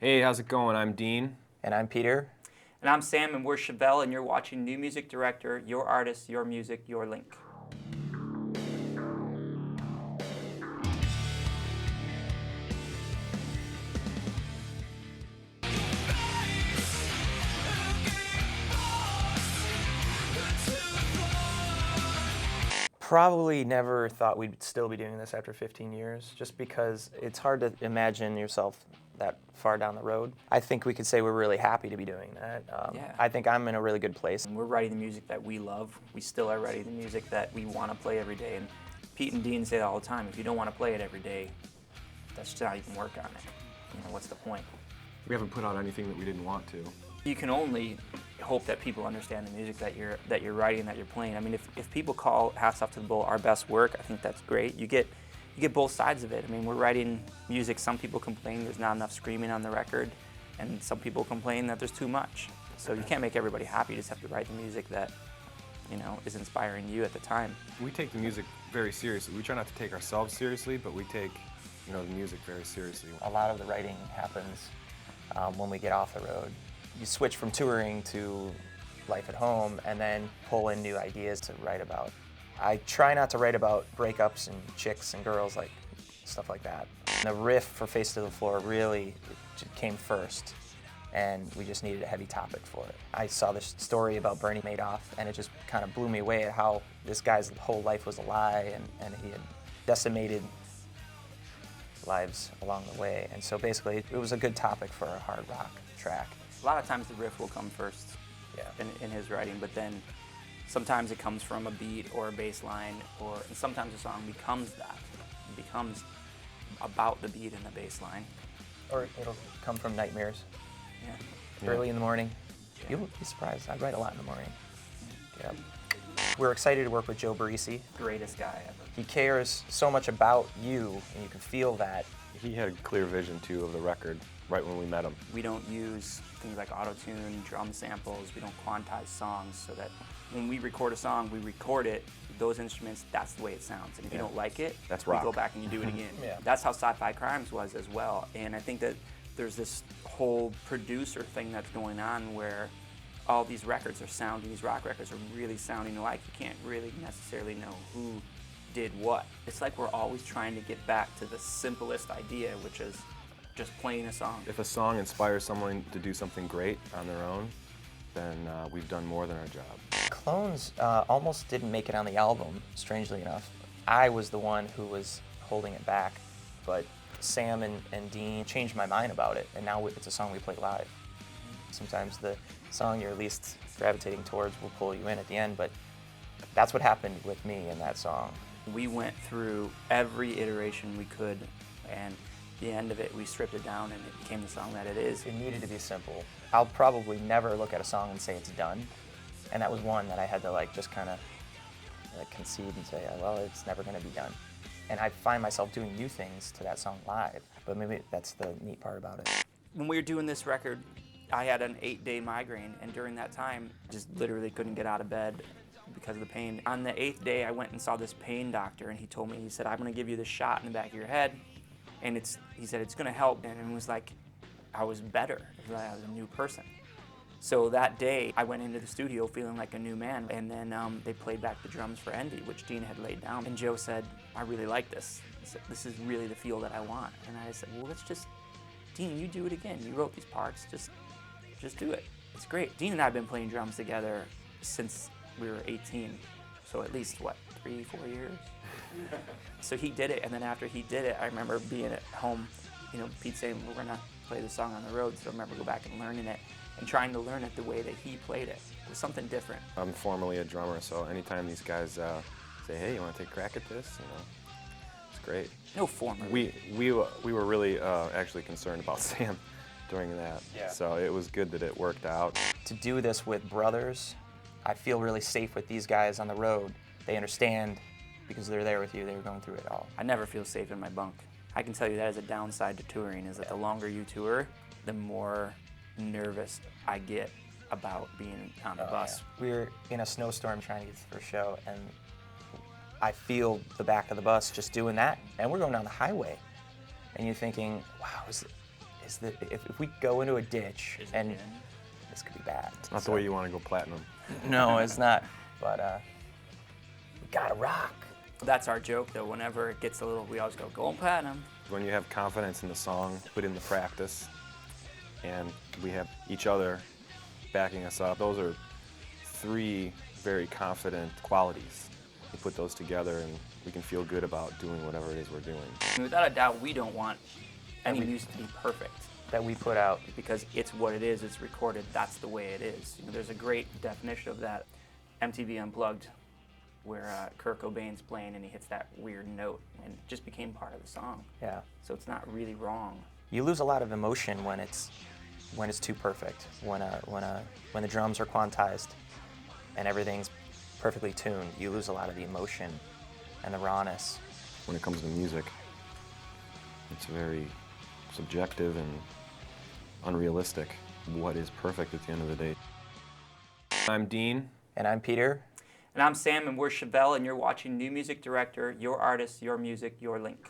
Hey, how's it going? I'm Dean. And I'm Peter. And I'm Sam, and we're Chevelle, and you're watching New Music Director, your artist, your music, your link. Probably never thought we'd still be doing this after 15 years, just because it's hard to imagine yourself that far down the road. I think we could say we're really happy to be doing that. Yeah. I think I'm in a really good place. And we're writing the music that we love. We still are writing the music that we want to play every day. And Pete and Dean say that all the time. If you don't want to play it every day, that's just how you can work on it. You know, what's the point? We haven't put out anything that we didn't want to. You can only hope that people understand the music that you're writing, that you're playing. I mean, if people call Hats Off to the Bull our best work, I think that's great. You get both sides of it. I mean, we're writing music. Some people complain there's not enough screaming on the record, and some people complain that there's too much. So you can't make everybody happy. You just have to write the music that, you know, is inspiring you at the time. We take the music very seriously. We try not to take ourselves seriously, but we take, the music very seriously. A lot of the writing happens when we get off the road. You switch from touring to life at home and then pull in new ideas to write about. I try not to write about breakups and chicks and girls, like stuff like that. The riff for Face to the Floor really came first, and we just needed a heavy topic for it. I saw this story about Bernie Madoff, and it just kind of blew me away at how this guy's whole life was a lie, and he had decimated lives along the way. And so basically, it was a good topic for a hard rock track. A lot of times the riff will come first in his writing, but then sometimes it comes from a beat or a bass line, and sometimes a song becomes that. It becomes about the beat and the bass line. Or it'll come from nightmares. Yeah. Early in the morning. Yeah. You'll be surprised. I write a lot in the morning. Yep. We're excited to work with Joe Barisi. Greatest guy ever. He cares so much about you, and you can feel that. He had a clear vision, too, of the record right when we met him. We don't use things like auto-tune, drum samples. We don't quantize songs, so that when we record a song, we record it, those instruments, that's the way it sounds. And if you don't like it, That's we rock. go back and you do it again. Yeah. That's how Sci-Fi Crimes was as well. And I think that there's this whole producer thing that's going on where all these records are sounding, these rock records are really sounding alike. You can't really necessarily know who did what. It's like we're always trying to get back to the simplest idea, which is just playing a song. If a song inspires someone to do something great on their own, then we've done more than our job. Clones almost didn't make it on the album, strangely enough. I was the one who was holding it back, but Sam and Dean changed my mind about it, and now it's a song we play live. Sometimes the song you're least gravitating towards will pull you in at the end, but that's what happened with me in that song. We went through every iteration we could, and at the end of it, we stripped it down, and it became the song that it is. It needed to be simple. I'll probably never look at a song and say it's done, and that was one that I had to just kind of concede and say, well, it's never going to be done. And I find myself doing new things to that song live, but maybe that's the neat part about it. When we were doing this record, I had an 8-day migraine, and during that time, just literally couldn't get out of bed because of the pain. On the 8th day, I went and saw this pain doctor, and he told me, he said, I'm going to give you this shot in the back of your head, and he said, it's going to help. And it was like, I was better. It was like I was a new person. So that day, I went into the studio feeling like a new man, and then they played back the drums for Envy, which Dean had laid down. And Joe said, I really like this. He said, this is really the feel that I want. And I said, well, Dean, you do it again. You wrote these parts, just do it. It's great. Dean and I have been playing drums together since we were 18, so at least, 3-4 years? So he did it, and then after he did it, I remember being at home, Pete saying, we're gonna play the song on the road, so I remember go back and learning it, and trying to learn it the way that he played it. It was something different. I'm formerly a drummer, so anytime these guys say, hey, you want to take a crack at this? It's great. No formerly. We were really actually concerned about Sam during that, so it was good that it worked out. To do this with brothers, I feel really safe with these guys on the road. They understand because they're there with you. They were going through it all. I never feel safe in my bunk. I can tell you that is a downside to touring, is that the longer you tour, the more nervous I get about being on the bus. Yeah. We were in a snowstorm trying to get to the first show, and I feel the back of the bus just doing that, and we're going down the highway. And you're thinking, wow, is if we go into a ditch Is it and in? this could be bad. Not the way you want to go platinum. No, it's not. But we gotta rock. That's our joke, though. Whenever it gets a little, we always go, "Go and platinum." When you have confidence in the song, put in the practice, and we have each other backing us up. Those are three very confident qualities. You put those together and we can feel good about doing whatever it is we're doing. And without a doubt, we don't want any music to be perfect That we put out. because it's what it is. It's recorded. That's the way it is. There's a great definition of that. MTV Unplugged, where Kurt Cobain's playing and he hits that weird note and it just became part of the song. Yeah. So it's not really wrong. You lose a lot of emotion when it's too perfect. When the drums are quantized and everything's perfectly tuned, you lose a lot of the emotion and the rawness. When it comes to music, it's very subjective and unrealistic what is perfect at the end of the day. I'm Dean. And I'm Peter. And I'm Sam, and we're Chevelle, and you're watching New Music Director, your artist, your music, your link.